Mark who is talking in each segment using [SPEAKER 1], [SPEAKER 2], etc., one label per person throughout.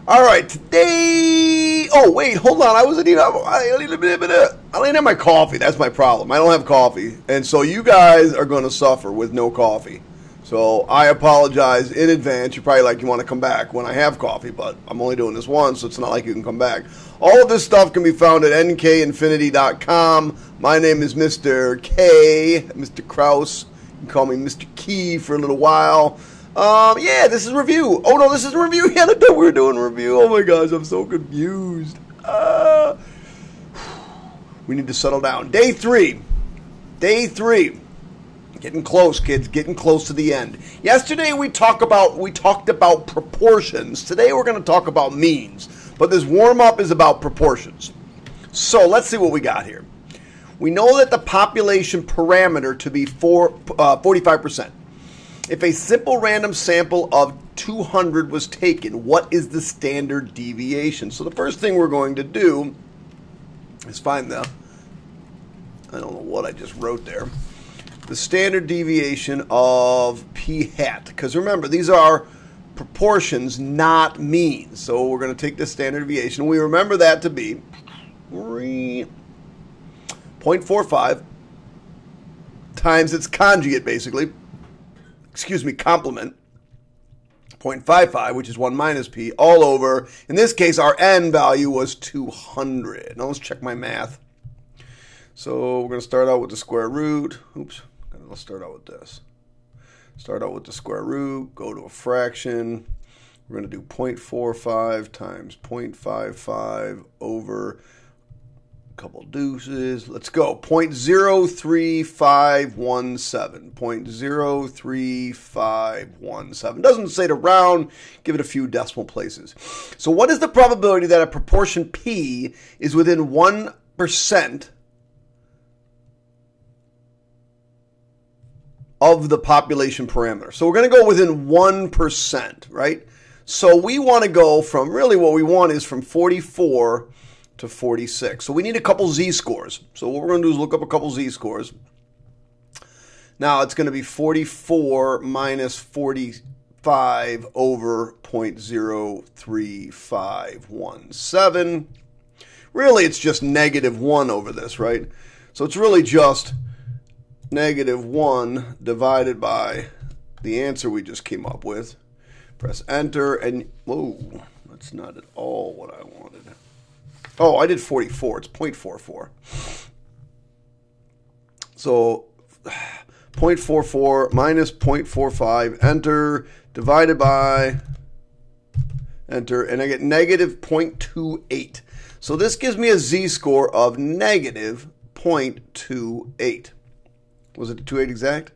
[SPEAKER 1] All right, today. Oh wait, hold on. I didn't have my coffee. That's my problem. I don't have coffee, and so you guys are going to suffer with no coffee. So I apologize in advance. You're probably like, you want to come back when I have coffee, but I'm only doing this once, so it's not like you can come back. All of this stuff can be found at nkinfinity.com. My name is Mr. K, Mr. Krause. You can call me Mr. Key for a little while. Yeah, this is review. Oh, no, this isn't review yet. I thought we were doing review. Oh, my gosh, I'm so confused. We need to settle down. Day three. Getting close, kids. Getting close to the end. Yesterday we talked about proportions. Today we're going to talk about means. But this warm-up is about proportions. So let's see what we got here. We know that the population parameter to be 45%. If a simple random sample of 200 was taken, what is the standard deviation? So the first thing we're going to do is find I don't know what I just wrote there. The standard deviation of p hat. Because remember, these are proportions, not means. So we're going to take the standard deviation. We remember that to be 0.45 times its conjugate, basically. Excuse me, complement. 0.55, which is 1 minus p, all over. In this case, our n value was 200. Now let's check my math. So we're going to start out with the square root. Oops. Let's start out with this. Start out with the square root, go to a fraction. We're going to do 0.45 times 0.55 over a couple deuces. Let's go. 0.03517. 0.03517. Doesn't say to round, give it a few decimal places. So what is the probability that a proportion P is within 1% of the population parameter? So we're going to go within 1%, right? So we want to go from, really what we want is from 44 to 46. So we need a couple z-scores. So what we're going to do is look up a couple z-scores. Now it's going to be 44 minus 45 over 0.03517. Really, it's just -1 over this, right? So it's really just -1 divided by the answer we just came up with. Press enter and, whoa, that's not at all what I wanted. Oh, I did 44. It's 0.44. So 0.44 minus 0.45, enter, divided by, enter, and I get -0.28. So this gives me a z-score of -0.28. Was it 28 exact?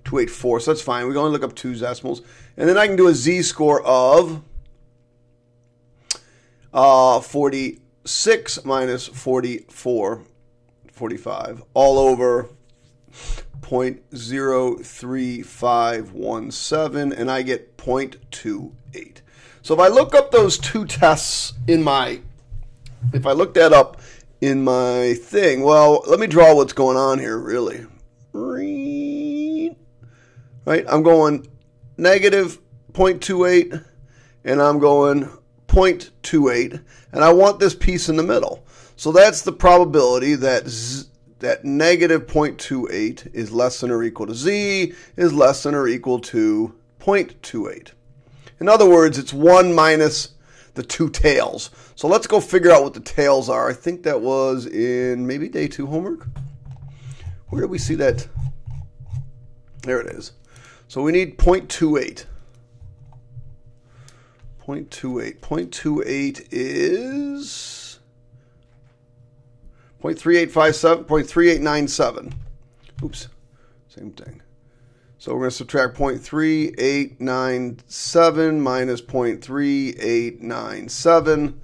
[SPEAKER 1] 284, so that's fine. We can only look up two decimals. And then I can do a z-score of 46 minus 44, 45, all over 0.03517, and I get 0.28. So if I look up those two tests if I look that up in my thing, well, let me draw what's going on here, really. Right, I'm going -0.28 and I'm going 0.28, and I want this piece in the middle. So that's the probability that -0.28 is less than or equal to z is less than or equal to 0.28. In other words, it's 1 minus the two tails. So let's go figure out what the tails are. I think that was in maybe day 2 homework. Where did we see that? There it is. So we need 0.28. 0.28. 0.28 is 0.3857, 0.3897. Oops, same thing. So we're going to subtract 0.3897 minus 0.3897.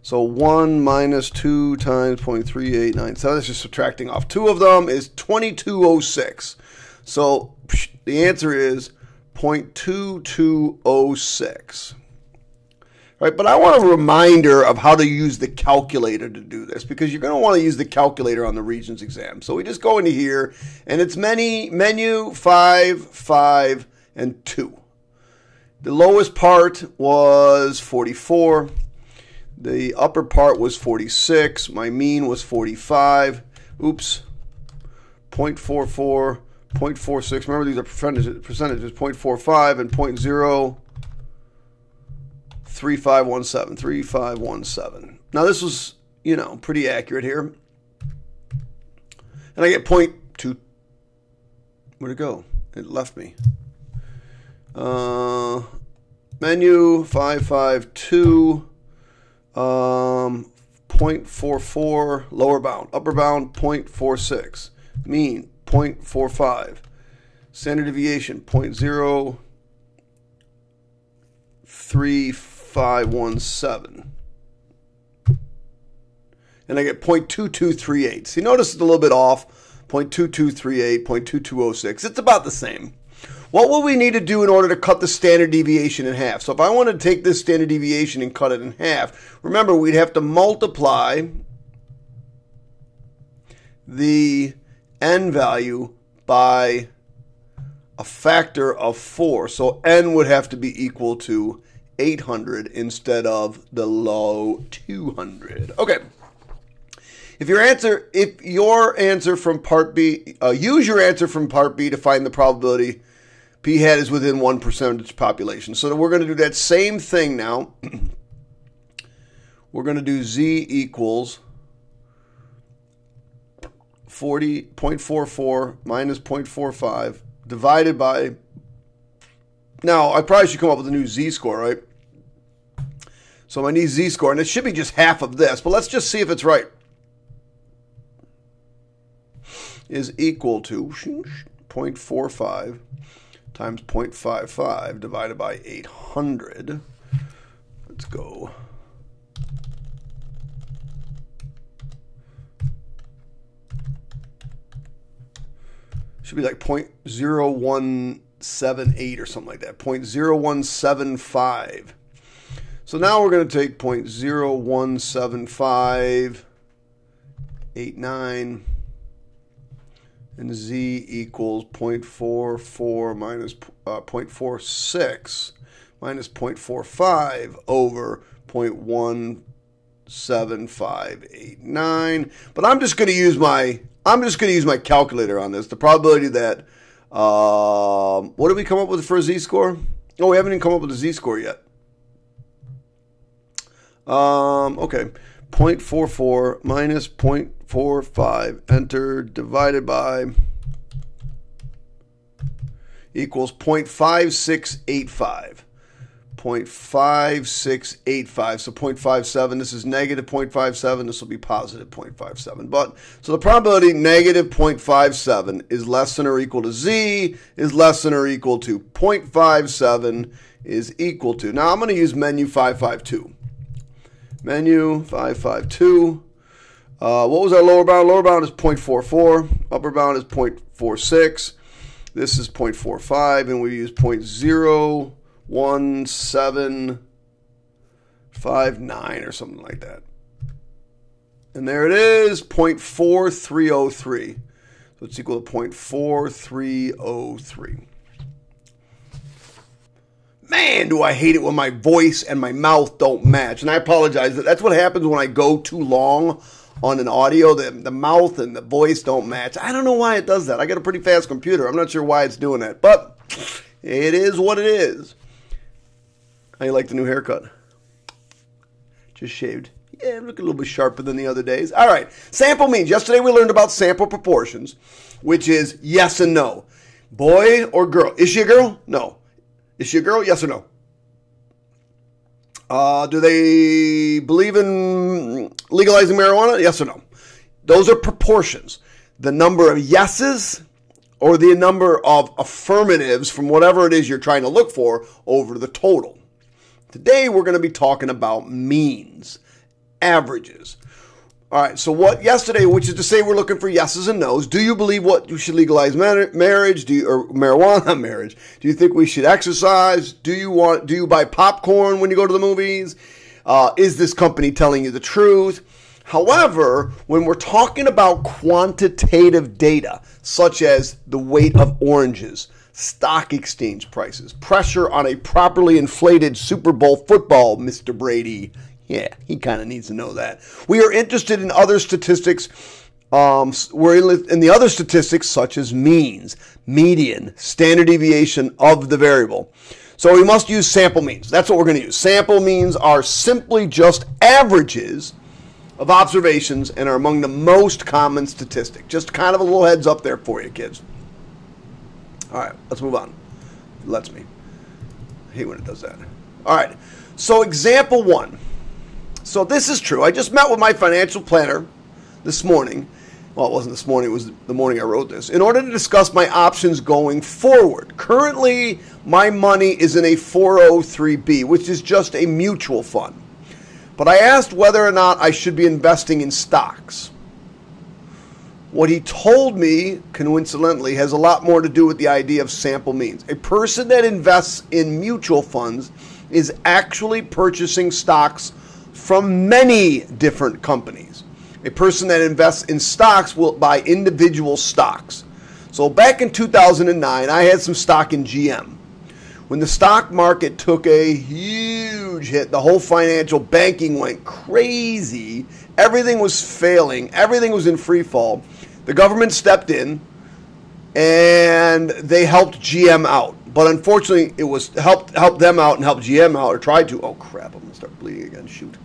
[SPEAKER 1] So 1 minus 2 times 0.3897. That's just subtracting off 2 of them is 2206. So the answer is 0.2206. Right, but I want a reminder of how to use the calculator to do this, because you're going to want to use the calculator on the Regents exam. So we just go into here, and it's menu 5, 5, and 2. The lowest part was 44. The upper part was 46. My mean was 45. Oops. 0.44, 0.46. Remember, these are percentages. 0.45 and 0.03517. 3517. Now, this was, you know, pretty accurate here. And I get 0.2. Where'd it go? It left me. Menu 552. 0.44. Lower bound. Upper bound 0.46. Mean 0.45. Standard deviation 0.03517. And I get 0.2238. See, notice it's a little bit off. 0.2238, 0.2206. It's about the same. What will we need to do in order to cut the standard deviation in half? So if I want to take this standard deviation and cut it in half, remember, we'd have to multiply the n value by a factor of 4. So n would have to be equal to 800 instead of the low 200. Okay. If your answer from part B, use your answer from part B to find the probability p hat is within 1% population. So we're going to do that same thing now. We're going to do z equals 0.44 minus 0.45 divided by, now I probably should come up with a new z-score, right? So I need z-score, and it should be just half of this, but let's just see if it's right. Is equal to 0.45 times 0.55 divided by 800. Let's go. Should be like 0.0178 or something like that. 0.0175. So now we're going to take 0.017589 and z equals 0.44 minus 0.46 minus 0.45 over 0.17589. But I'm just going to use my calculator on this. The probability that what did we come up with for a z-score? Oh, we haven't even come up with a z-score yet. Okay. 0.44 minus 0.45 enter divided by equals 0.5685. 0.5685. So 0.57. This is negative 0.57. This will be positive 0.57. But so the probability negative 0.57 is less than or equal to z is less than or equal to 0.57 is equal to. Now I'm going to use menu 552. Menu 552. What was our lower bound? Lower bound is 0.44. Upper bound is 0.46. This is 0.45, and we use 0.01759 or something like that. And there it is, 0.4303. So it's equal to 0.4303. Man, do I hate it when my voice and my mouth don't match. And I apologize. That's what happens when I go too long on an audio. The mouth and the voice don't match. I don't know why it does that. I got a pretty fast computer. I'm not sure why it's doing that. But it is what it is. How you like the new haircut? Just shaved. Yeah, I'm looking a little bit sharper than the other days. All right. Sample means. Yesterday we learned about sample proportions, which is yes and no. Boy or girl. Is she a girl? No. Is she a girl? Yes or no? Do they believe in legalizing marijuana? Yes or no? Those are proportions. The number of yeses or the number of affirmatives from whatever it is you're trying to look for over the total. Today we're going to be talking about means, averages. All right, so what yesterday, which is to say we're looking for yeses and nos. Do you believe what you should legalize marriage? Or marijuana marriage? Do you think we should exercise? Do you buy popcorn when you go to the movies? Is this company telling you the truth? However, when we're talking about quantitative data, such as the weight of oranges, Stock exchange prices. Pressure on a properly inflated Super Bowl football, Mr. Brady. Yeah, he kind of needs to know that. We are interested in other statistics. We're in the other statistics such as means, median, standard deviation of the variable. So we must use sample means. That's what we're going to use. Sample means are simply just averages of observations and are among the most common statistic. Just kind of a little heads up there for you, kids. All right, let's move on. It lets me. I hate when it does that. All right, so example 1. So this is true. I just met with my financial planner this morning. Well, it wasn't this morning. It was the morning I wrote this. In order to discuss my options going forward. Currently, my money is in a 403B, which is just a mutual fund. But I asked whether or not I should be investing in stocks. What he told me, coincidentally, has a lot more to do with the idea of sample means. A person that invests in mutual funds is actually purchasing stocks from many different companies. A person that invests in stocks will buy individual stocks. So back in 2009, I had some stock in GM. When the stock market took a huge hit, the whole financial banking went crazy. Everything was failing. Everything was in free fall. The government stepped in and they helped GM out. But unfortunately, it was helped them out and helped GM out, or tried to. Oh, crap, I'm going to start bleeding again. Shoot.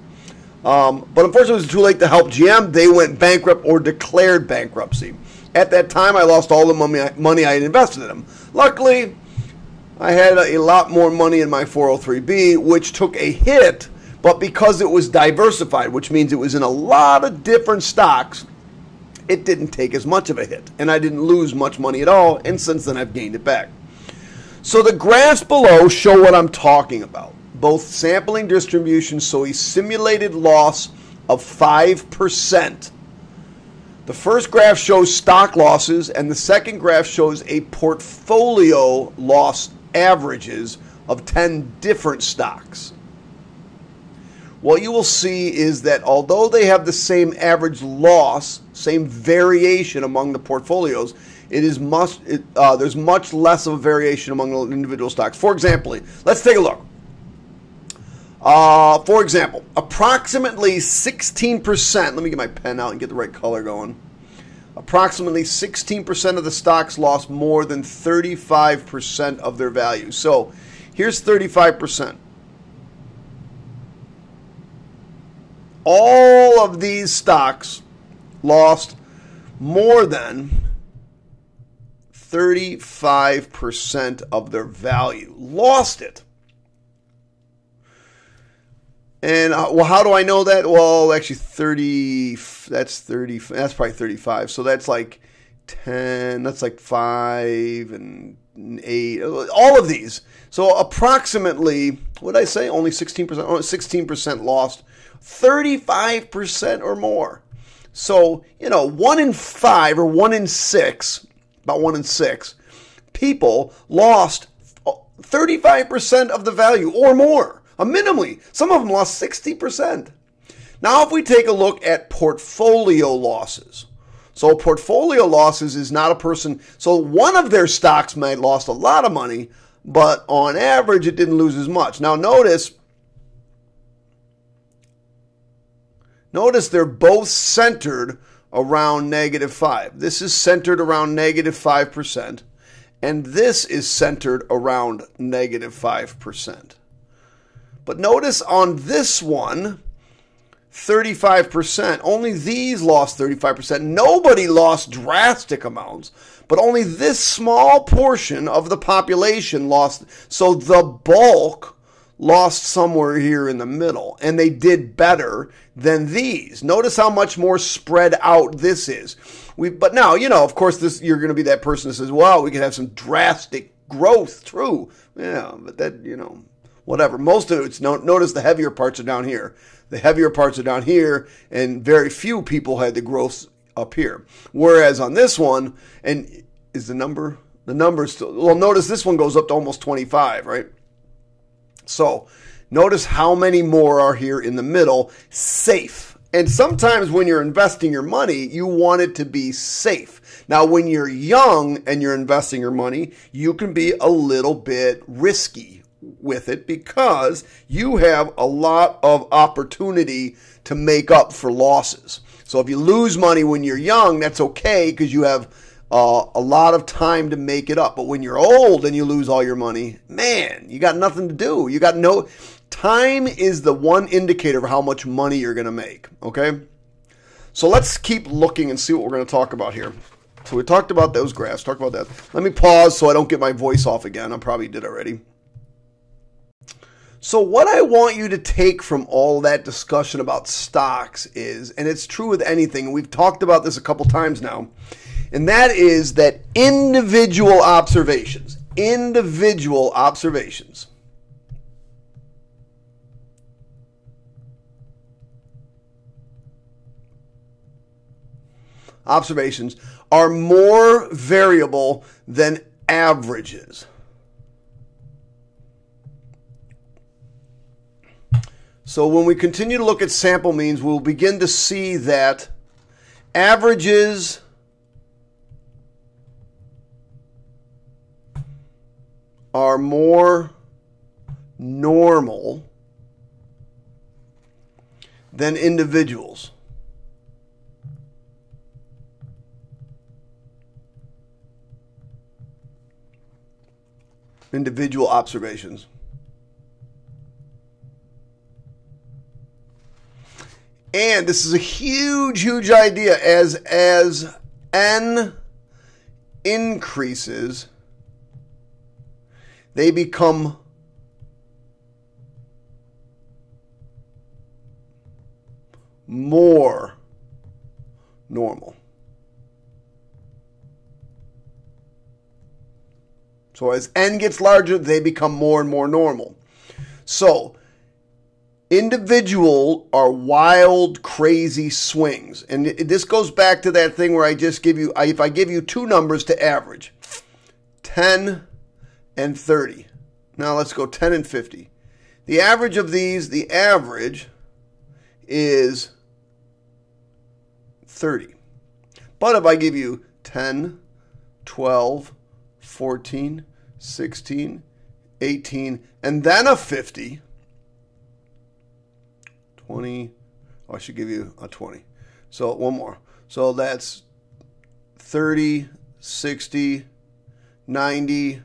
[SPEAKER 1] But unfortunately, it was too late to help GM. They went bankrupt or declared bankruptcy. At that time, I lost all the money I had invested in them. Luckily, I had a lot more money in my 403B, which took a hit, but because it was diversified, which means it was in a lot of different stocks, it didn't take as much of a hit, and I didn't lose much money at all, and since then I've gained it back. So the graphs below show what I'm talking about. Both sampling distributions show a simulated loss of 5%. The first graph shows stock losses, and the second graph shows a portfolio loss averages of 10 different stocks. What you will see is that although they have the same average loss, same variation among the portfolios, there's much less of a variation among the individual stocks. For example, let's take a look. For example, approximately 16%, let me get my pen out and get the right color going. Approximately 16% of the stocks lost more than 35% of their value. So here's 35%. All of these stocks lost more than 35% of their value. Lost it. And well, how do I know that? Well, actually, that's probably 35. So that's like 10. That's like 5 and 8. All of these. So approximately, what did I say? Only 16%. Only 16% lost. 35% or more. So, 1 in 5 or 1 in 6, about 1 in 6, people lost 35% of the value or more. Minimally. Some of them lost 60%. Now, if we take a look at portfolio losses. So portfolio losses is not a person. So one of their stocks might lost a lot of money, but on average, it didn't lose as much. Now, notice they're both centered around -5. This is centered around -5%, and this is centered around -5%. But notice on this one, 35%, only these lost 35%. Nobody lost drastic amounts, but only this small portion of the population lost. So the bulk lost somewhere here in the middle, and they did better than these. Notice how much more spread out this is. But now, of course, you're going to be that person that says, well, we could have some drastic growth. True. Yeah, but that, whatever. Most of it's, notice the heavier parts are down here. The heavier parts are down here, and very few people had the growth up here. Whereas on this one, and is the number still, well, notice this one goes up to almost 25, right? So notice how many more are here in the middle, safe. And sometimes when you're investing your money, you want it to be safe. Now, when you're young and you're investing your money, you can be a little bit risky with it because you have a lot of opportunity to make up for losses. So if you lose money when you're young, that's okay because you have a lot of time to make it up. But when you're old and you lose all your money, man, you got nothing to do. You got no... Time is the one indicator of how much money you're going to make, okay? So let's keep looking and see what we're going to talk about here. So we talked about those graphs, talked about that. Let me pause so I don't get my voice off again. I probably did already. So what I want you to take from all that discussion about stocks is, and it's true with anything, and we've talked about this a couple times now, and that is that individual observations are more variable than averages. So when we continue to look at sample means, we'll begin to see that averages are more normal than individuals. Individual observations. And this is a huge idea. As n increases, they become more normal. So as n gets larger, they become more and more normal. So individual are wild, crazy swings. And this goes back to that thing where I just give you, if I give you two numbers to average, 10 and 30. Now let's go 10 and 50. The average of these, the average is 30. But if I give you 10, 12, 14, 16, 18, and then a 50, 20, oh, I should give you a 20. So one more. So that's 30, 60, 90,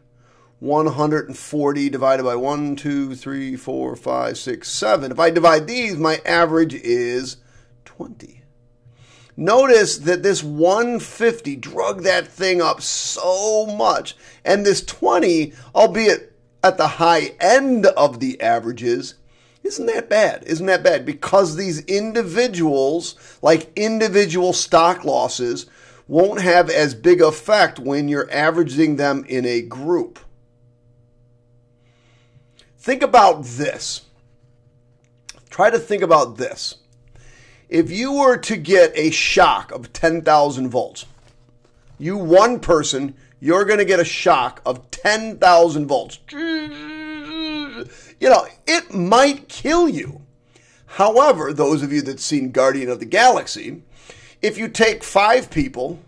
[SPEAKER 1] 140 divided by 1, 2, 3, 4, 5, 6, 7. If I divide these, my average is 20. Notice that this 150 drug that thing up so much. And this 20, albeit at the high end of the averages, isn't that bad? Isn't that bad? Because these individuals, like individual stock losses, won't have as big effect when you're averaging them in a group. Think about this. Try to think about this. If you were to get a shock of 10,000 volts, you one person, you're going to get a shock of 10,000 volts. You know, it might kill you. However, those of you that's seen Guardian of the Galaxy, if you take 5 people,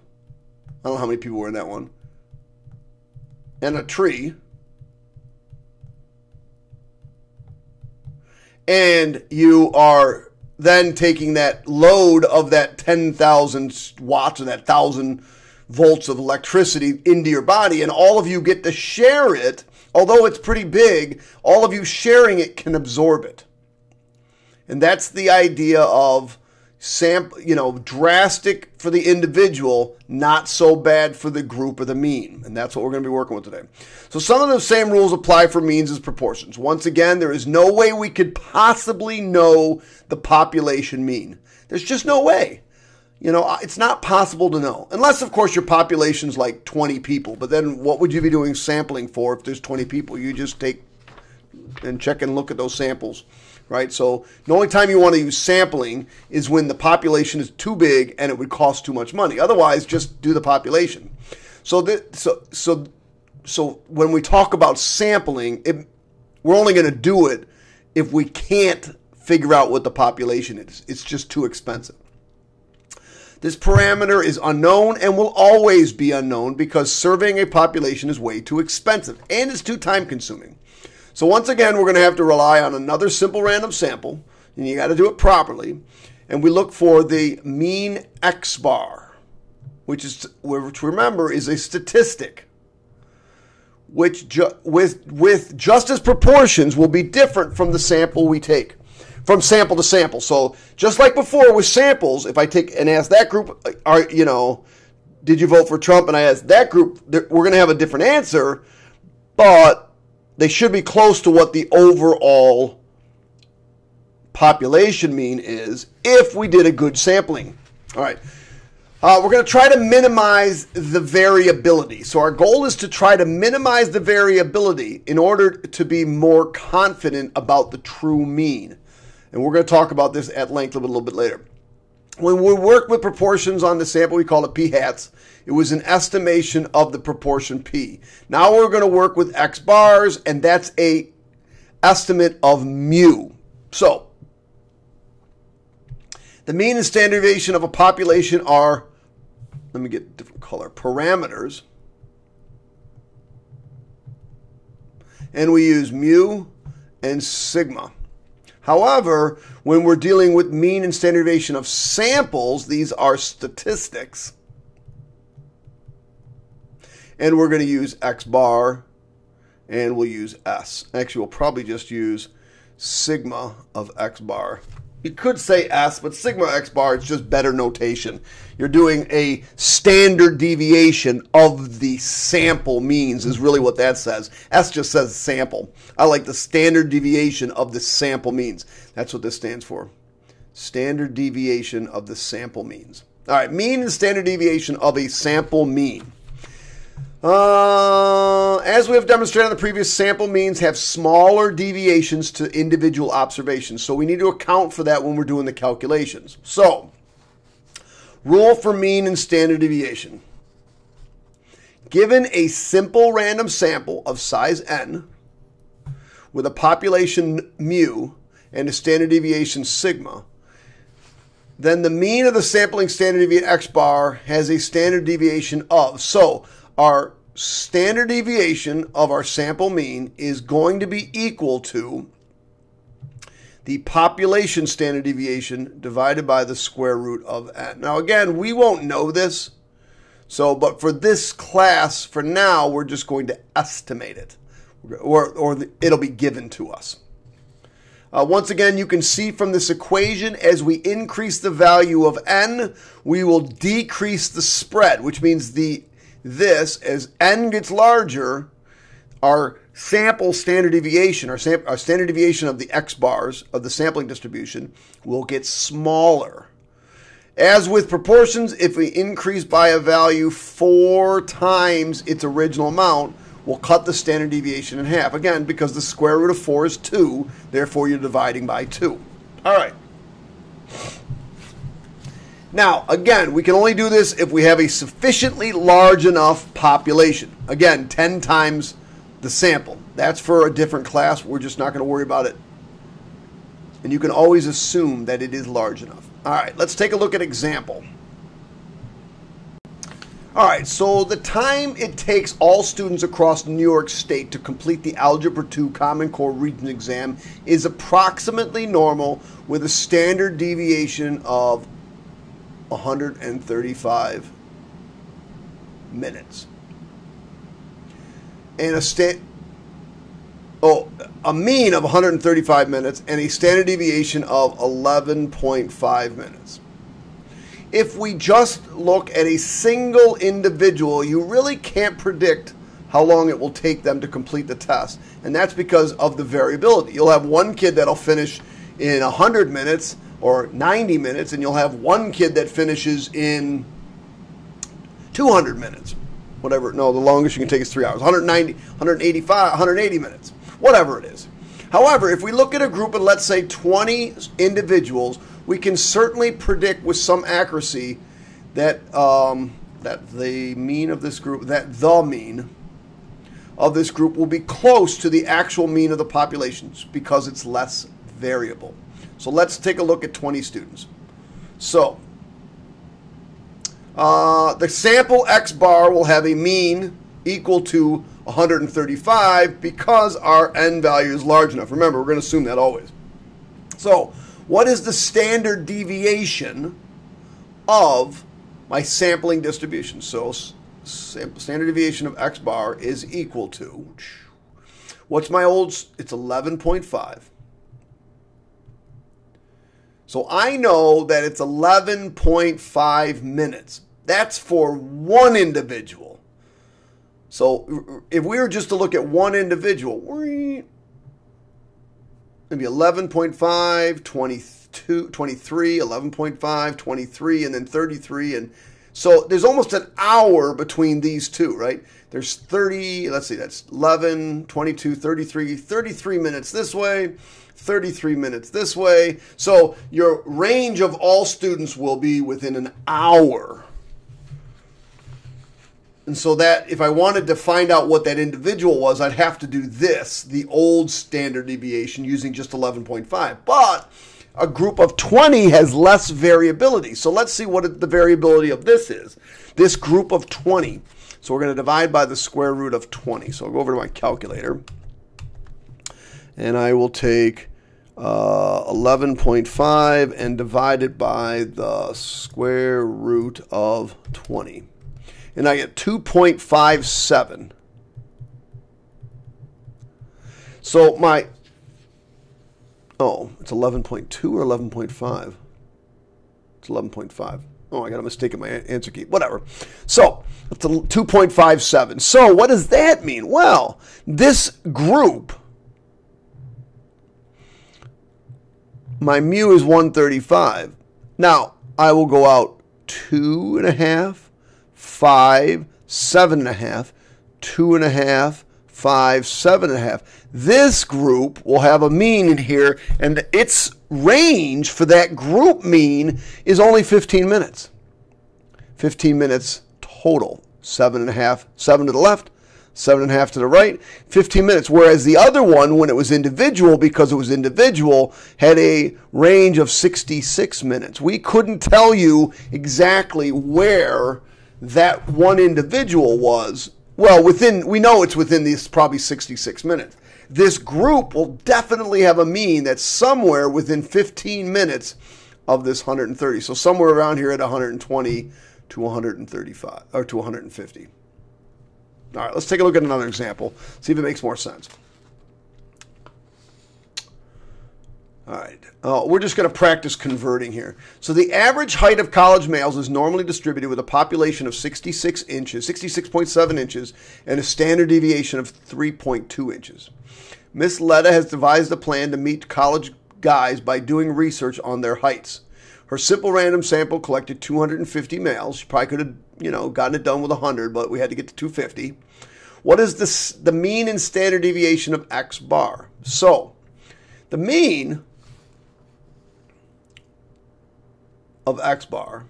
[SPEAKER 1] I don't know how many people were in that one, and a tree, and you are then taking that load of that 10,000 watts or that 1,000 volts of electricity into your body, and all of you get to share it, although it's pretty big, all of you sharing it can absorb it. And that's the idea of drastic for the individual, not so bad for the group or the mean. And that's what we're going to be working with today. So some of the same rules apply for means as proportions. Once again, there is no way we could possibly know the population mean. There's just no way. You know, it's not possible to know. Unless, of course, your population's like 20 people. But then what would you be doing sampling for if there's 20 people? You just take and check and look at those samples. Right? So the only time you want to use sampling is when the population is too big and it would cost too much money. Otherwise, just do the population. So when we talk about sampling, we're only going to do it if we can't figure out what the population is. It's just too expensive. This parameter is unknown and will always be unknown because surveying a population is way too expensive and it's too time consuming. So once again, we're going to have to rely on another simple random sample, and you got to do it properly. And we look for the mean X bar, which remember is a statistic, which with just as proportions will be different from the sample we take. From sample to sample. So just like before with samples, if I take and ask that group, did you vote for Trump? And I ask that group, we're going to have a different answer, but they should be close to what the overall population mean is if we did a good sampling. All right. We're going to try to minimize the variability. So our goal is to try to minimize the variability in order to be more confident about the true mean. And we're going to talk about this at length a little bit later. When we work with proportions on the sample, we call it p-hats. It was an estimation of the proportion p. Now we're going to work with x bars, and that's a estimate of mu. So the mean and standard deviation of a population are, let me get a different color, parameters. And we use mu and sigma. However, when we're dealing with mean and standard deviation of samples, these are statistics. And we're going to use X bar, and we'll use S. Actually, we'll probably just use sigma of X bar. You could say S, but sigma X bar, it's just better notation. You're doing a standard deviation of the sample means is really what that says. S just says sample. I like the standard deviation of the sample means. That's what this stands for. Standard deviation of the sample means. All right, mean and standard deviation of a sample mean. As we have demonstrated on the previous, sample means have smaller deviations to individual observations. So we need to account for that when we're doing the calculations. So, rule for mean and standard deviation. Given a simple random sample of size n with a population mu and a standard deviation sigma, then the mean of the sampling standard deviation x bar has a standard deviation of. So, our standard deviation of our sample mean is going to be equal to the population standard deviation divided by the square root of n. Now again, we won't know this, but for this class, for now, we're just going to estimate it, or it'll be given to us. Once again, you can see from this equation, as we increase the value of n, we will decrease the spread, which means as n gets larger, our sample standard deviation, our standard deviation of the x bars of the sampling distribution will get smaller. As with proportions, if we increase by a value 4 times its original amount, we'll cut the standard deviation in half. Again, because the square root of 4 is 2, therefore you're dividing by 2. All right. Now, again, we can only do this if we have a sufficiently large enough population. Again, 10 times the sample. That's for a different class. We're just not going to worry about it. And you can always assume that it is large enough. All right, let's take a look at example. All right, so the time it takes all students across New York State to complete the Algebra 2 Common Core Regents Exam is approximately normal with a standard deviation of 135 minutes. And a mean of 135 minutes and a standard deviation of 11.5 minutes. If we just look at a single individual, you really can't predict how long it will take them to complete the test. And that's because of the variability. You'll have one kid that'll finish in 100 minutes or 90 minutes, and you'll have one kid that finishes in 200 minutes. Whatever, no, the longest you can take is 3 hours. 190, 185, 180 minutes, whatever it is. However, if we look at a group of, let's say, 20 individuals, we can certainly predict with some accuracy that the mean of this group, will be close to the actual mean of the populations because it's less variable. So let's take a look at 20 students. So the sample X bar will have a mean equal to 135 because our n value is large enough. Remember, we're going to assume that always. So what is the standard deviation of my sampling distribution? So standard deviation of X bar is equal to, what's my old, it's 11.5. So I know that it's 11.5 minutes. That's for one individual. So if we were just to look at one individual, maybe 11.5, 22, 23, 11.5, 23, and then 33. And so there's almost an hour between these two, right? There's 30, let's see, that's 11, 22, 33, 33 minutes this way, 33 minutes this way. So your range of all students will be within an hour. And so that if I wanted to find out what that individual was, I'd have to do this, the old standard deviation, using just 11.5. But a group of 20 has less variability. So let's see what the variability of this is. This group of 20. So we're going to divide by the square root of 20. So I'll go over to my calculator. And I will take 11.5 and divide it by the square root of 20. And I get 2.57. So my, it's 11.2 or 11.5? It's 11.5. Oh, I got a mistake in my answer key. Whatever. So it's 2.57. So what does that mean? Well, this group, my mu is 135. Now, I will go out 2.5, 5, 7.5, 2.5, 5, 7.5. This group will have a mean in here, and its range for that group mean is only 15 minutes. 15 minutes total. 7.5, 7 to the left, 7.5 to the right, 15 minutes. Whereas the other one, when it was individual, because it was individual, had a range of 66 minutes. We couldn't tell you exactly where that one individual was. Well, we know it's within these probably 66 minutes. This group will definitely have a mean that's somewhere within 15 minutes of this 130. So somewhere around here at 120 to 135 or to 150. All right, let's take a look at another example, see if it makes more sense. All right, we're just going to practice converting here. So the average height of college males is normally distributed with a population of 66 inches, 66.7 inches, and a standard deviation of 3.2 inches. Miss Letta has devised a plan to meet college guys by doing research on their heights. Her simple random sample collected 250 males. She probably could have, gotten it done with 100, but we had to get to 250. What is the mean and standard deviation of X bar? So the mean of X bar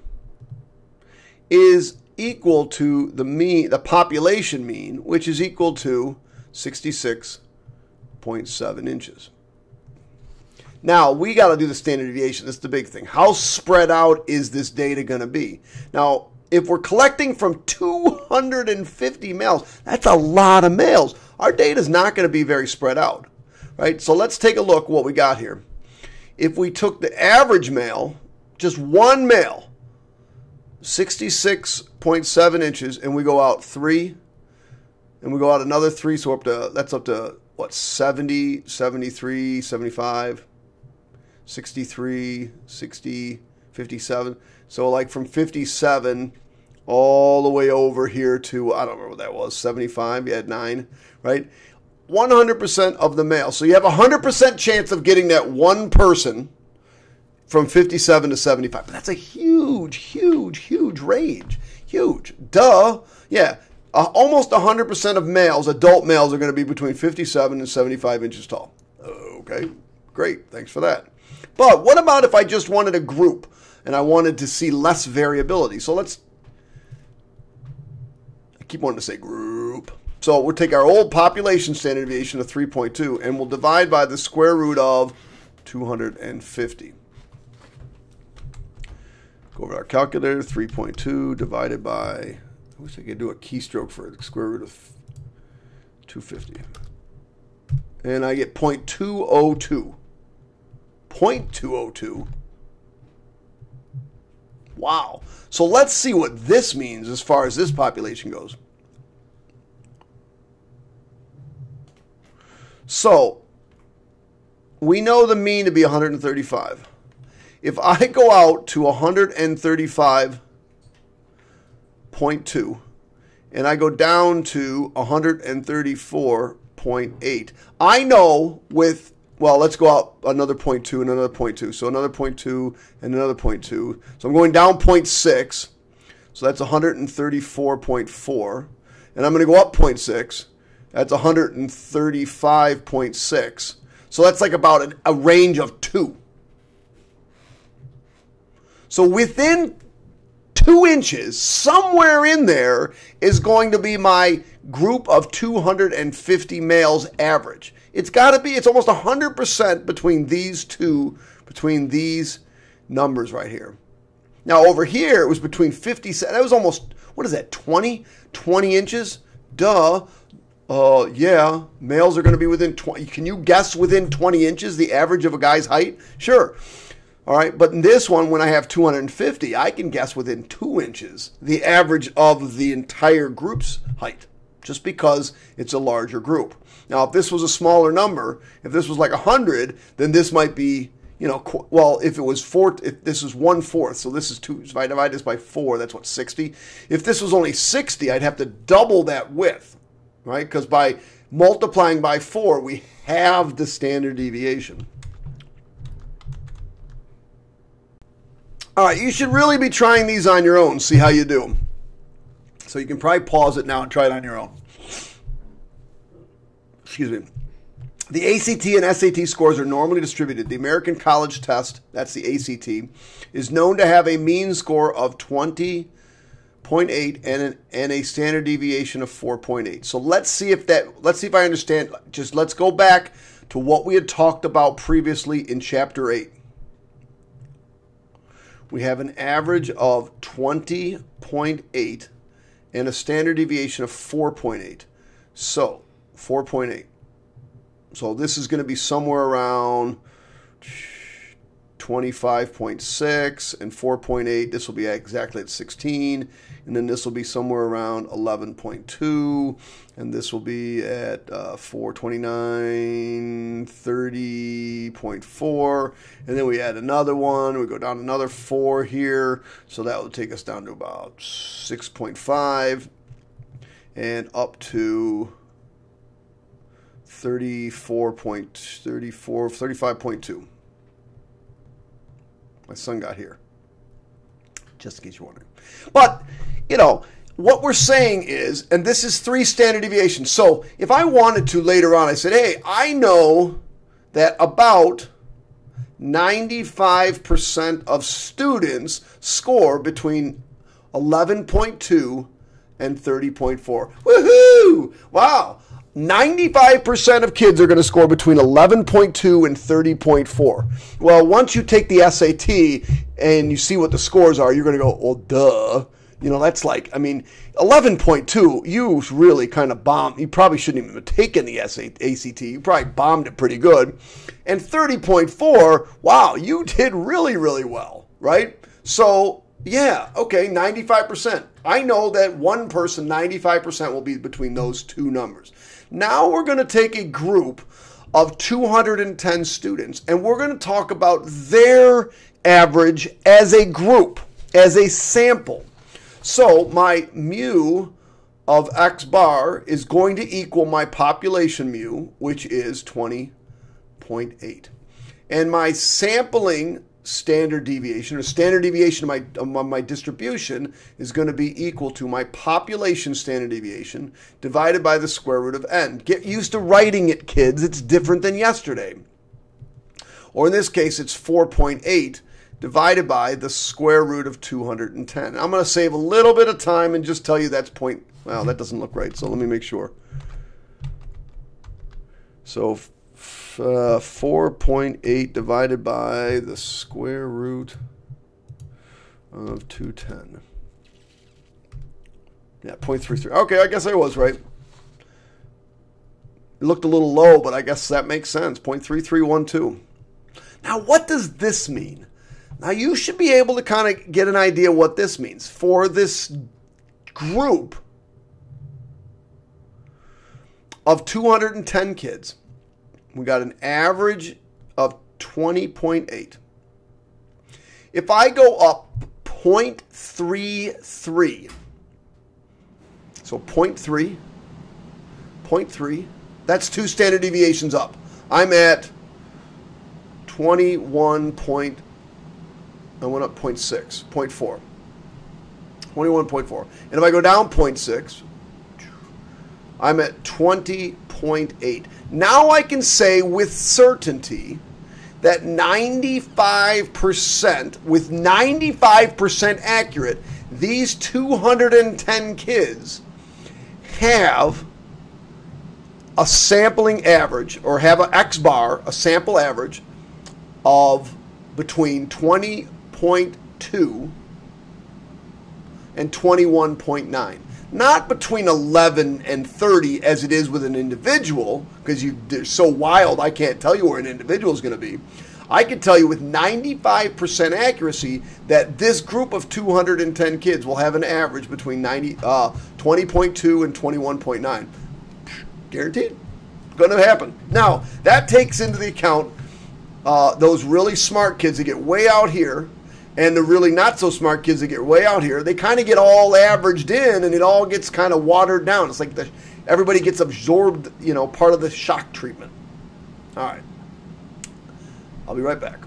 [SPEAKER 1] is equal to the population mean, which is equal to 66.7 inches. Now, we got to do the standard deviation. That's the big thing. How spread out is this data going to be? Now, if we're collecting from 250 males, that's a lot of males. Our data is not going to be very spread out, right? So let's take a look what we got here. If we took the average male, just one male, 66.7 inches, and we go out 3, and we go out another 3, so that's up to, what, 70, 73, 75, 63, 60, 57. So like from 57 all the way over here to, I don't remember what that was, 75, you had 9, right? 100% of the males. So you have a 100% chance of getting that one person from 57 to 75. But that's a huge, huge, huge range. Huge. Duh. Yeah. Almost 100% of males, adult males, are going to be between 57 and 75 inches tall. Okay. Great. Thanks for that. But what about if I just wanted a group and I wanted to see less variability? So I keep wanting to say group. So we'll take our old population standard deviation of 3.2 and we'll divide by the square root of 250. Go over our calculator, 3.2 divided by, I wish I could do a keystroke for the square root of 250. And I get 0.202. 0.202. Wow. So let's see what this means as far as this population goes. So we know the mean to be 135. If I go out to 135.2 and I go down to 134.8, I know with, well, let's go out another 0.2 and another 0.2. So another 0.2 and another 0.2. So I'm going down 0.6. So that's 134.4. And I'm going to go up 0.6. That's 135.6. So that's like about a range of 2. So within 2 inches, somewhere in there is going to be my group of 250 males average. It's got to be, it's almost 100% between these two, between these numbers right here. Now over here, it was between 50, that was almost, what is that, 20 inches? Duh. Yeah, males are going to be within 20. Can you guess within 20 inches the average of a guy's height? Sure. All right, but in this one, when I have 250, I can guess within 2 inches the average of the entire group's height, just because it's a larger group. Now, if this was a smaller number, if this was like 100, then this might be, you know, well, if it was if this is 1/4, so this is 2, so if I divide this by 4, that's what, 60? If this was only 60, I'd have to double that width, right? Because by multiplying by 4, we have the standard deviation. All right, you should really be trying these on your own, see how you do. So you can probably pause it now and try it on your own. Excuse me. The ACT and SAT scores are normally distributed. The American College Test, that's the ACT, is known to have a mean score of 20.8 and a standard deviation of 4.8. So let's see if I understand. Just let's go back to what we had talked about previously in Chapter 8. We have an average of 20.8 and a standard deviation of 4.8. So 4.8. So this is going to be somewhere around 25.6 and 4.8. This will be exactly at 16. And then this will be somewhere around 11.2. And this will be at 429, 30.4. And then we add another one. We go down another 4 here. So that will take us down to about 6.5 and up to 35.2. My son got here, just in case you're wondering. But, you know, what we're saying is, and this is 3 standard deviations. So if I wanted to later on, I said, hey, I know that about 95% of students score between 11.2 and 30.4. Woohoo! Wow. 95% of kids are going to score between 11.2 and 30.4. Well, once you take the SAT and you see what the scores are, you're going to go, well, duh. You know, that's like, I mean, 11.2, you really kind of bombed. You probably shouldn't even have taken the ACT. You probably bombed it pretty good. And 30.4, wow, you did really, really well, right? So, yeah, okay, 95%. I know that one person, 95% will be between those two numbers. Now we're going to take a group of 210 students, and we're going to talk about their average as a group, as a sample. So my mu of x bar is going to equal my population mu, which is 20.8. And my sampling standard deviation, or standard deviation of my distribution, is going to be equal to my population standard deviation divided by the square root of n. Get used to writing it, kids. It's different than yesterday. Or in this case, it's 4.8 divided by the square root of 210. I'm going to save a little bit of time and just tell you that's point. Well, that doesn't look right, so let me make sure. So 4.8 divided by the square root of 210. Yeah, 0.33. Okay, I guess I was right. It looked a little low, but I guess that makes sense. 0.3312. Now, what does this mean? Now, you should be able to kind of get an idea what this means. For this group of 210 kids, we got an average of 20.8. If I go up 0.33, so 0.3, that's 2 standard deviations up. I'm at 21 point, I went up 0.6, 0.4. 21.4. And if I go down 0.6, I'm at 20.8. Now I can say with certainty that 95%, with 95% accurate, these 210 kids have a sampling average, or have an X bar, a sample average of between 20.2 and 21.9. Not between 11 and 30 as it is with an individual, because they're so wild I can't tell you where an individual is going to be. I can tell you with 95% accuracy that this group of 210 kids will have an average between 20.2 and 21.9. Guaranteed. Going to happen. Now, that takes into the account those really smart kids that get way out here, and the really not so smart kids that get way out here. They kind of get all averaged in, and it all gets kind of watered down. It's like everybody gets absorbed, part of the shock treatment. All right. I'll be right back.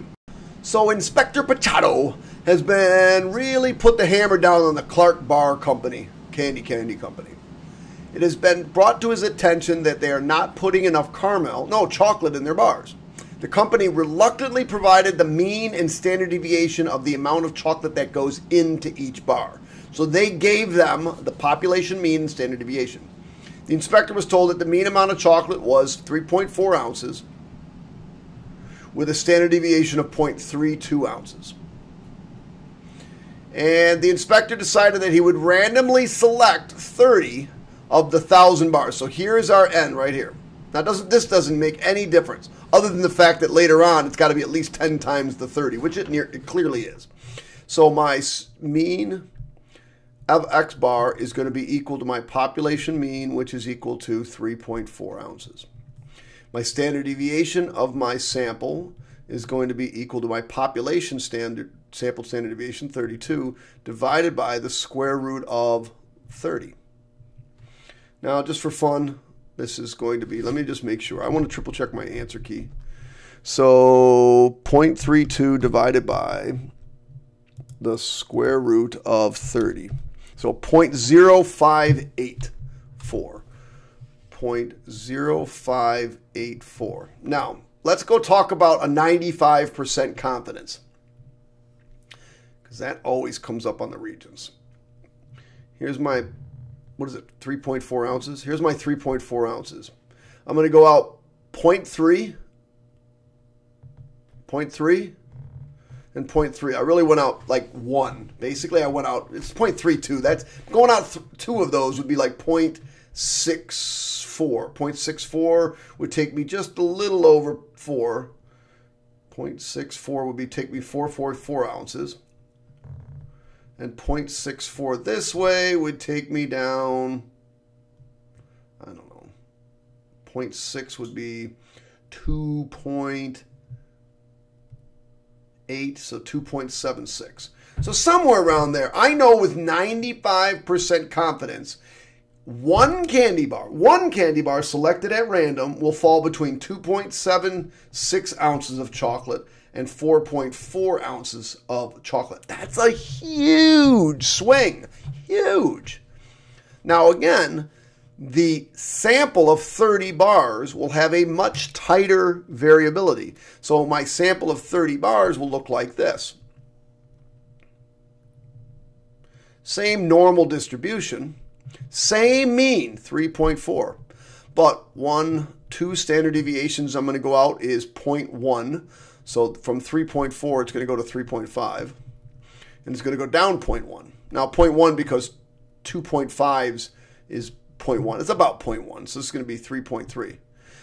[SPEAKER 1] So Inspector Potato has been really put the hammer down on the Clark Bar Company, candy company. It has been brought to his attention that they are not putting enough chocolate in their bars. The company reluctantly provided the mean and standard deviation of the amount of chocolate that goes into each bar. So they gave them the population mean and standard deviation. The inspector was told that the mean amount of chocolate was 3.4 ounces with a standard deviation of 0.32 ounces. And the inspector decided that he would randomly select 30 of the 1,000 bars. So here's our N right here. Now, this doesn't make any difference, other than the fact that later on it's got to be at least 10 times the 30, which it clearly is. So my mean of X bar is going to be equal to my population mean, which is equal to 3.4 ounces. My standard deviation of my sample is going to be equal to my population sample standard deviation, 32, divided by the square root of 30. Now, just for fun, this is going to be, let me just make sure. I want to triple check my answer key. So 0.32 divided by the square root of 30. So 0.0584. 0.0584. Now, let's go talk about a 95% confidence, because that always comes up on the Regents. Here's my, 3.4 ounces? Here's my 3.4 ounces. I'm going to go out 0.3, and 0.3. I really went out like 1. Basically, I went out, it's 0.32. That's going out 2 of those would be like 0.64. 0.64 would take me just a little over 4. 0.64 would take me 4.44 ounces. And 0.64 this way would take me down, I don't know, 0.6 would be 2.8, so 2.76. So somewhere around there, I know with 95% confidence, one candy bar selected at random will fall between 2.76 ounces of chocolate and 4.4 ounces of chocolate. That's a huge swing. Huge. Now again, the sample of 30 bars will have a much tighter variability. So my sample of 30 bars will look like this. Same normal distribution. Same mean, 3.4. But 1, two standard deviations I'm going to go out is 0.1. So from 3.4, it's going to go to 3.5. And it's going to go down 0.1. Now 0.1, because 2.5s is 0.1. It's about 0.1. So it's going to be 3.3.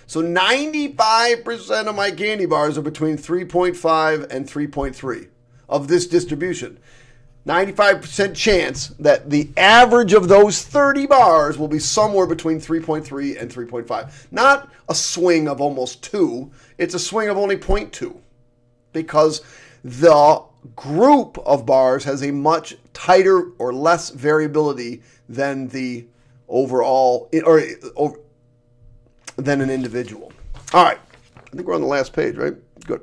[SPEAKER 1] So 95% of my candy bars are between 3.5 and 3.3 of this distribution. 95% chance that the average of those 30 bars will be somewhere between 3.3 and 3.5. Not a swing of almost 2. It's a swing of only 0.2 because the group of bars has a much tighter or less variability than the overall or than an individual. All right. I think we're on the last page, right? Good.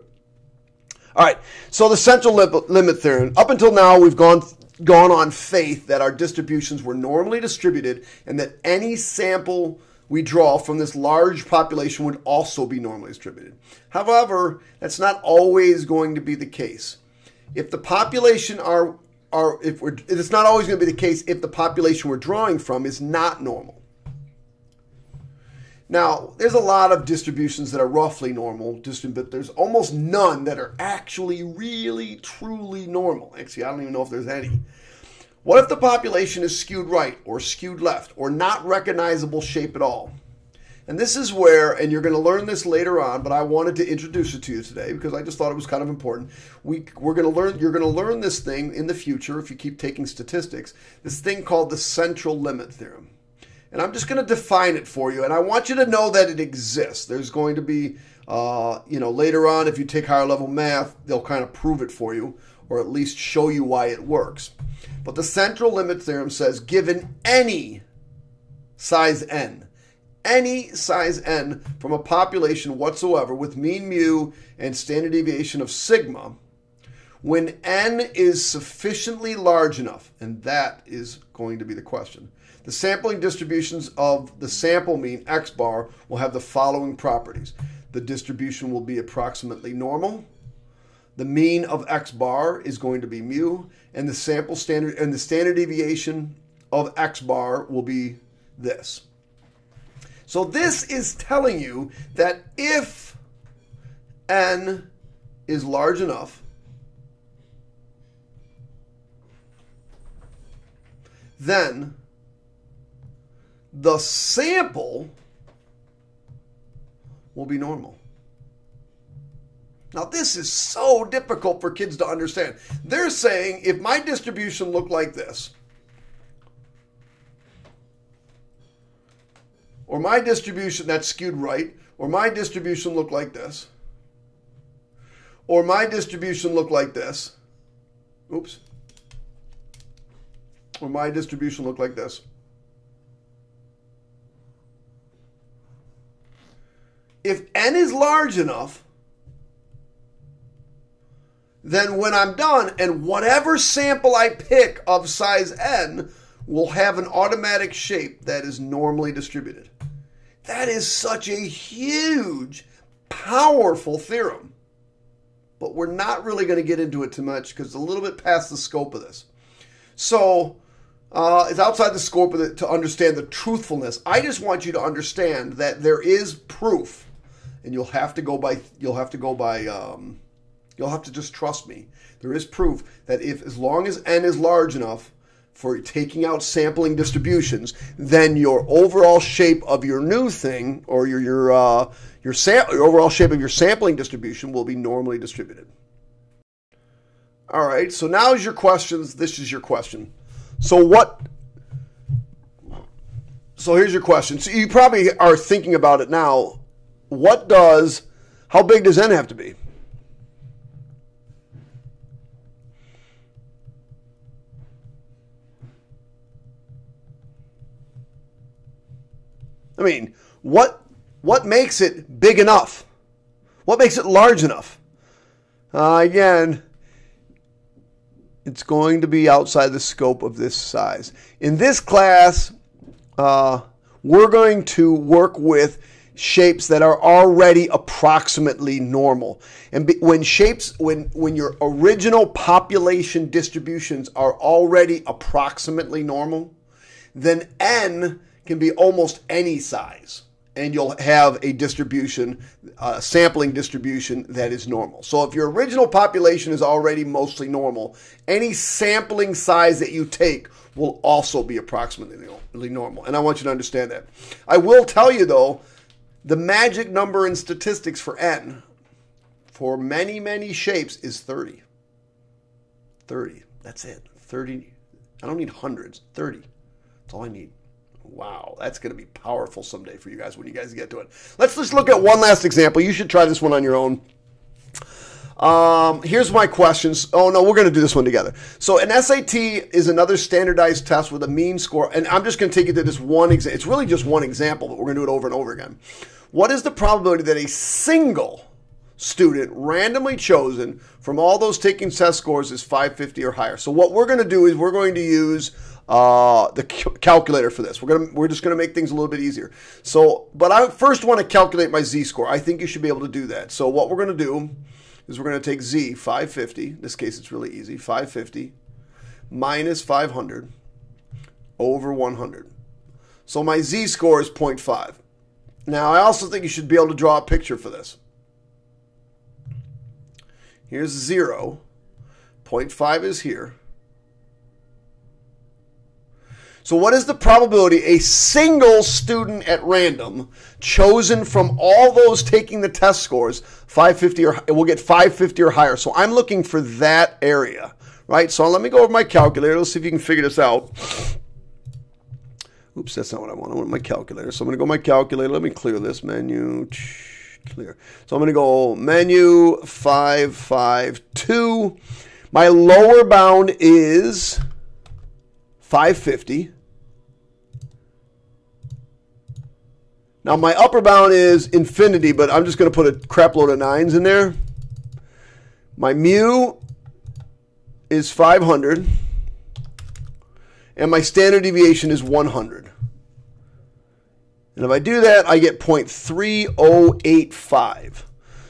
[SPEAKER 1] All right, so the central limit theorem. Up until now, we've gone on faith that our distributions were normally distributed and that any sample we draw from this large population would also be normally distributed. However, that's not always going to be the case. If the population it's not always going to be the case if the population we're drawing from is not normal. Now, there's a lot of distributions that are roughly normal, but there's almost none that are actually really, truly normal. Actually, I don't even know if there's any. What if the population is skewed right or skewed left or not recognizable shape at all? And this is where, and you're going to learn this later on, but I wanted to introduce it to you today because I just thought it was kind of important. You're going to learn this thing in the future if you keep taking statistics, this thing called the central limit theorem. And I'm just going to define it for you, and I want you to know that it exists. There's going to be, later on, if you take higher level math, they'll kind of prove it for you, or at least show you why it works. But the central limit theorem says, given any size n from a population whatsoever with mean mu and standard deviation of sigma, when n is sufficiently large enough, and that is going to be the question, the sampling distributions of the sample mean x bar will have the following properties. The distribution will be approximately normal. The mean of x bar is going to be mu, and the standard deviation of x bar will be this. So this is telling you that if n is large enough, then the sample will be normal. Now, this is so difficult for kids to understand. They're saying, if my distribution looked like this, or my distribution that's skewed right, or my distribution looked like this, or my distribution looked like this, oops, or my distribution looked like this, if n is large enough, then when I'm done, and whatever sample I pick of size n will have an automatic shape that is normally distributed. That is such a huge, powerful theorem. But we're not really going to get into it too much because it's a little bit past the scope of this. So it's outside the scope of it to understand the truthfulness. I just want you to understand that there is proof. And you'll have to just trust me. There is proof that as long as n is large enough for taking out sampling distributions, then your overall shape of your new thing, or your overall shape of your sampling distribution will be normally distributed. All right, so now is your questions. This is your question. So here's your question. So you probably are thinking about it now. How big does n have to be? I mean, what makes it big enough? What makes it large enough? Again, it's going to be outside the scope of this size. In this class, we're going to work with shapes that are already approximately normal. And when your original population distributions are already approximately normal, then n can be almost any size. and you'll have a distribution, sampling distribution that is normal. So if your original population is already mostly normal, any sampling size that you take will also be approximately normal. And I want you to understand that. I will tell you, though, the magic number in statistics for n, for many, many shapes, is 30. 30. That's it. 30. I don't need hundreds. 30. That's all I need. Wow, that's going to be powerful someday for you guys when you guys get to it. Let's just look at one last example. You should try this one on your own. Here's my questions. Oh, no, we're going to do this one together. So an SAT is another standardized test with a mean score. And I'm just going to take you to this one example. It's really just one example, but we're going to do it over and over again. What is the probability that a single student randomly chosen from all those taking test scores is 550 or higher? So what we're going to do is we're going to use the calculator for this. We're just going to make things a little bit easier. So, but I first want to calculate my z-score. I think you should be able to do that. So what we're going to do is we're going to take z, 550. In this case, it's really easy. 550 minus 500 over 100. So my z-score is 0.5. Now, I also think you should be able to draw a picture for this. Here's 0. 0.5 is here. So what is the probability a single student at random chosen from all those taking the test scores 550 or will get 550 or higher? So I'm looking for that area, right? So let me go over my calculator. Let's see if you can figure this out. Oops, that's not what I want. I want my calculator. So I'm going to go my calculator. Let me clear this menu. Clear. So I'm going to go menu 552. My lower bound is 550. Now my upper bound is infinity, but I'm just going to put a crap load of 9s in there. My mu is 500. And my standard deviation is 100. And if I do that, I get 0.3085.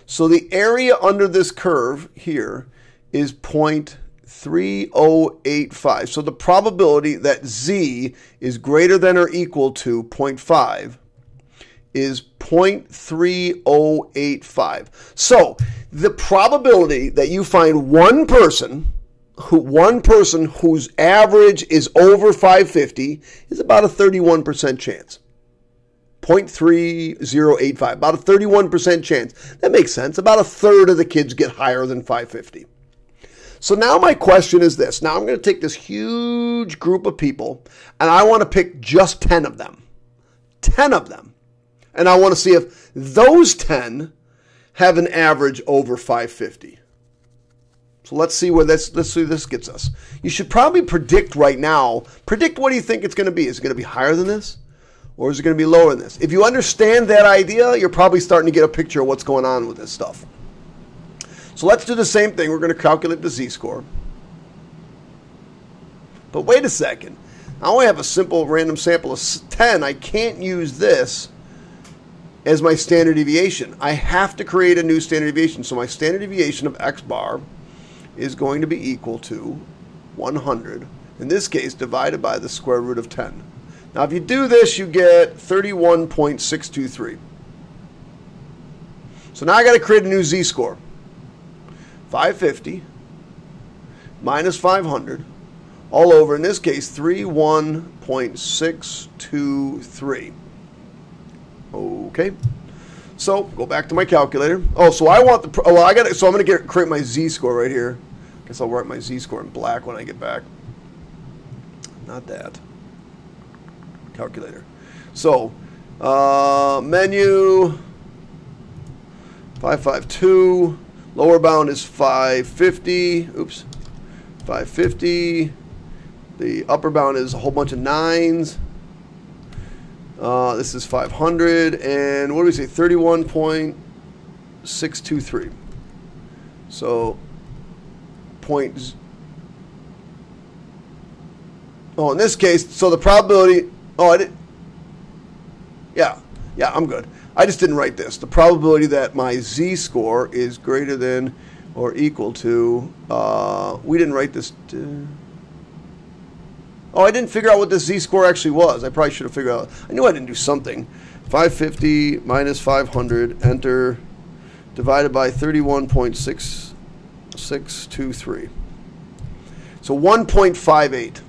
[SPEAKER 1] So the area under this curve here is 0.3085. So the probability that z is greater than or equal to 0.5 is 0.3085. So the probability that you find one person whose average is over 550 is about a 31% chance. 0.3085, about a 31% chance. That makes sense. About a third of the kids get higher than 550. So now my question is this. Now I'm going to take this huge group of people, and I want to pick just 10 of them. 10 of them. And I want to see if those 10 have an average over 550. So let's see where this gets us. You should probably predict right now. Predict what do you think it's going to be. Is it going to be higher than this? Or is it going to be lower than this? If you understand that idea, you're probably starting to get a picture of what's going on with this stuff. So let's do the same thing. We're going to calculate the z-score. But wait a second. I only have a simple random sample of 10. I can't use this as my standard deviation. I have to create a new standard deviation. So my standard deviation of x bar is going to be equal to 100. In this case, divided by the square root of 10. Now, if you do this, you get 31.623. So now I got to create a new z-score. 550 minus 500 all over, in this case, 31.623. Okay. So go back to my calculator. Oh, so I want the so I'm going to create my z-score right here. I guess I'll write my z-score in black when I get back. Not that. Calculator. So menu 552, lower bound is 550. Oops. 550. The upper bound is a whole bunch of 9s. This is 500, and what do we say? 31.623. So in this case, so the probability. Oh, I did. Yeah, I'm good. I just didn't write this. The probability that my z-score is greater than or equal to. We didn't write this. Oh, I didn't figure out what this z-score actually was. I probably should have figured out. I knew I didn't do something. 550 minus 500, enter, divided by 31.6623. So 1.58.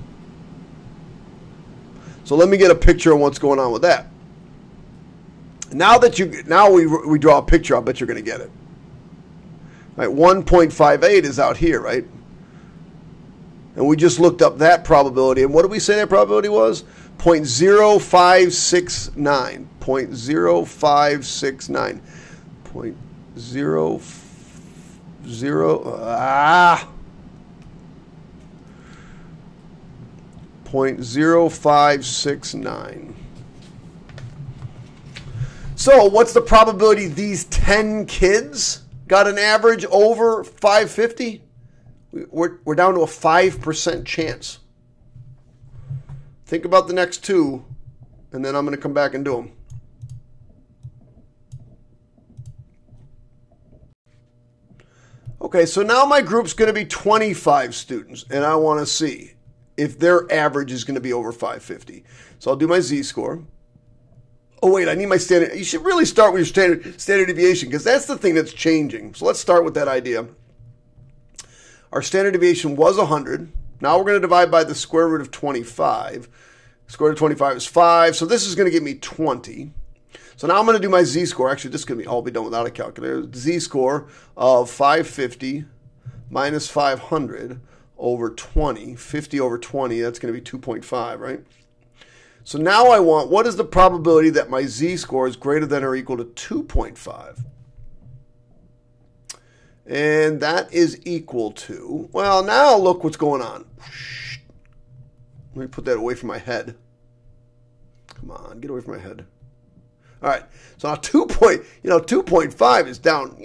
[SPEAKER 1] So let me get a picture of what's going on with that. Now we draw a picture, I'll bet you're going to get it. Right, 1.58 is out here, right? And we just looked up that probability. And what did we say that probability was? 0.0569. 0.0569. 0.0569. So what's the probability these 10 kids got an average over 550? We're down to a 5% chance. Think about the next two, and then I'm going to come back and do them. Okay, so now my group's going to be 25 students, and I want to see if their average is going to be over 550. So I'll do my z-score. Oh, wait, I need my standard. You should really start with your standard deviation, because that's the thing that's changing. So let's start with that idea. Our standard deviation was 100. Now we're going to divide by the square root of 25. Square root of 25 is 5, so this is going to give me 20. So now I'm going to do my z-score. Actually, this could all be done without a calculator. Z-score of 550 minus 500 over 20. 50 over 20, that's going to be 2.5, right? So now I want, what is the probability that my z-score is greater than or equal to 2.5? And that is equal to, well, now look what's going on. Let me put that away from my head. Come on, get away from my head. All right, so now 2.5 is down,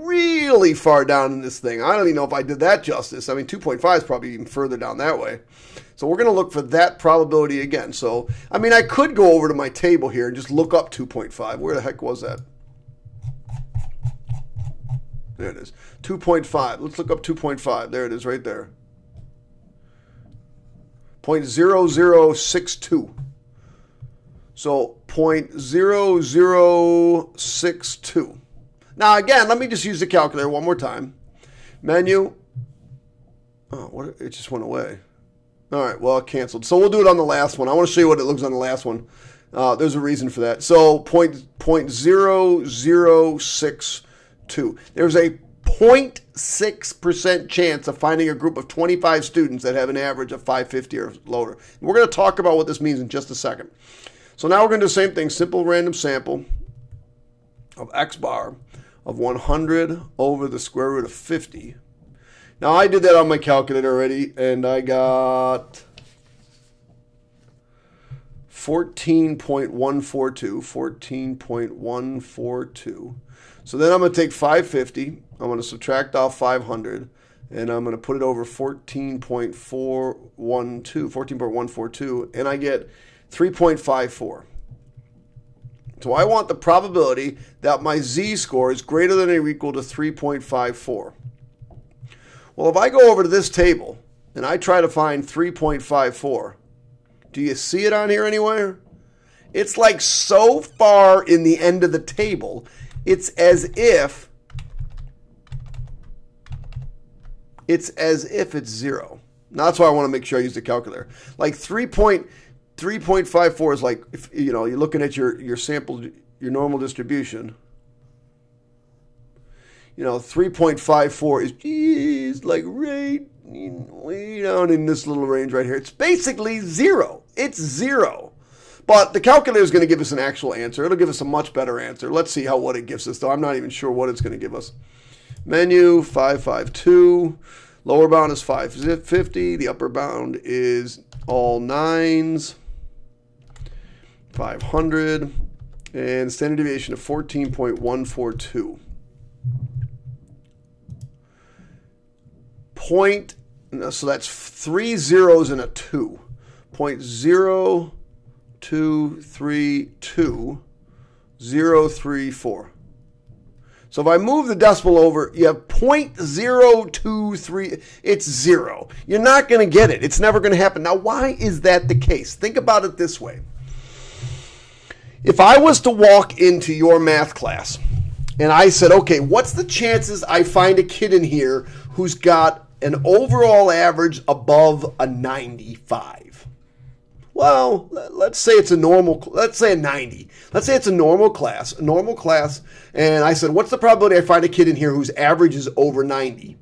[SPEAKER 1] really far down in this thing. I don't even know if I did that justice. I mean, 2.5 is probably even further down that way. So we're going to look for that probability again. So, I mean, I could go over to my table here and just look up 2.5. Where the heck was that? There it is. 2.5. Let's look up 2.5. There it is right there. 0.0062. So 0.0062. Now again, let me just use the calculator one more time. Menu. Oh, what? It just went away. All right, well, it canceled. So we'll do it on the last one. I want to show you what it looks on the last one. There's a reason for that. So 0.0062. There's a 0.6% chance of finding a group of 25 students that have an average of 550 or lower. We're going to talk about what this means in just a second. So now we're going to do the same thing. Simple random sample of x bar of 100 over the square root of 50. Now I did that on my calculator already, and I got 14.142. 14.142. So then I'm going to take 550. I'm going to subtract off 500, and I'm going to put it over 14.412, and I get 3.54. So I want the probability that my z-score is greater than or equal to 3.54. Well, if I go over to this table and I try to find 3.54, do you see it on here anywhere? It's like so far in the end of the table, it's as if it's zero. Now, that's why I want to make sure I use the calculator. Like 3.54 is like, if you're looking at your sample, your normal distribution. 3.54 is like right way down in this little range right here. It's basically zero. It's zero. But the calculator is going to give us an actual answer. It'll give us a much better answer. Let's see what it gives us, though. I'm not even sure what it's going to give us. Menu, 552. Lower bound is 550. The upper bound is all nines. 500. And standard deviation of 14.142. So that's 3 zeros and a 2. 0.0232.034. So if I move the decimal over, you have 0.023. It's zero. You're not going to get it. It's never going to happen. Now, why is that the case? Think about it this way. If I was to walk into your math class and I said, okay, what's the chances I find a kid in here who's got an overall average above a 95? Well, let's say it's a normal, let's say a 90. Let's say it's a normal class, and I said, what's the probability I find a kid in here whose average is over 90?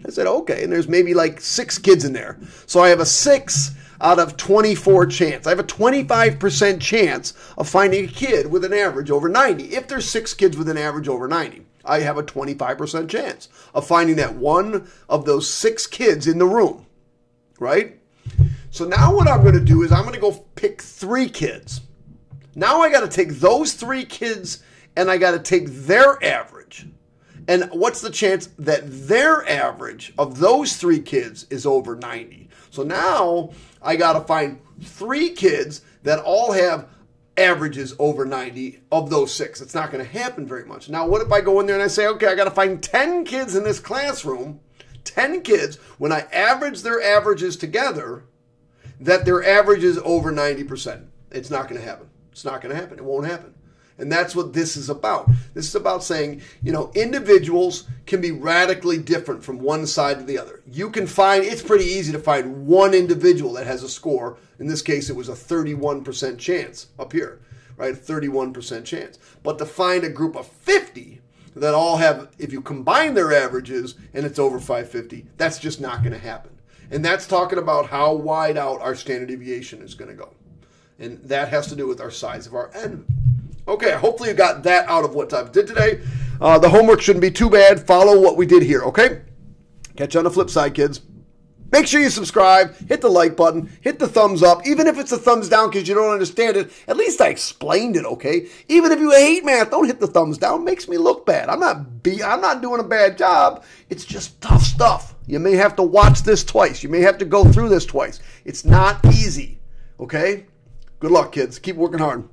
[SPEAKER 1] I said, okay, and there's maybe like 6 kids in there. So I have a 6 out of 24 chance. I have a 25% chance of finding a kid with an average over 90. If there's 6 kids with an average over 90, I have a 25% chance of finding that one of those 6 kids in the room, right? So now what I'm going to do is I'm going to go pick 3 kids. Now I got to take those 3 kids and I got to take their average. And what's the chance that their average of those 3 kids is over 90? So now I got to find 3 kids that all have averages over 90 of those 6. It's not going to happen very much. Now, what if I go in there and I say, okay, I got to find 10 kids in this classroom, 10 kids, when I average their averages together, that their average is over 90%. It's not going to happen. It's not going to happen. It won't happen. And that's what this is about. This is about saying, you know, individuals can be radically different from one side to the other. You can find, it's pretty easy to find one individual that has a score. In this case, it was a 31% chance up here, right? 31% chance. But to find a group of 50 that all have, if you combine their averages and it's over 550, that's just not going to happen. And that's talking about how wide out our standard deviation is going to go. And that has to do with our size of our n. Okay, hopefully you got that out of what I did today. The homework shouldn't be too bad. Follow what we did here, okay? Catch you on the flip side, kids. Make sure you subscribe, hit the like button, hit the thumbs up. Even if it's a thumbs down because you don't understand it, at least I explained it, okay? Even if you hate math, don't hit the thumbs down. It makes me look bad. I'm not doing a bad job. It's just tough stuff. You may have to watch this twice. You may have to go through this twice. It's not easy, okay? Good luck, kids. Keep working hard.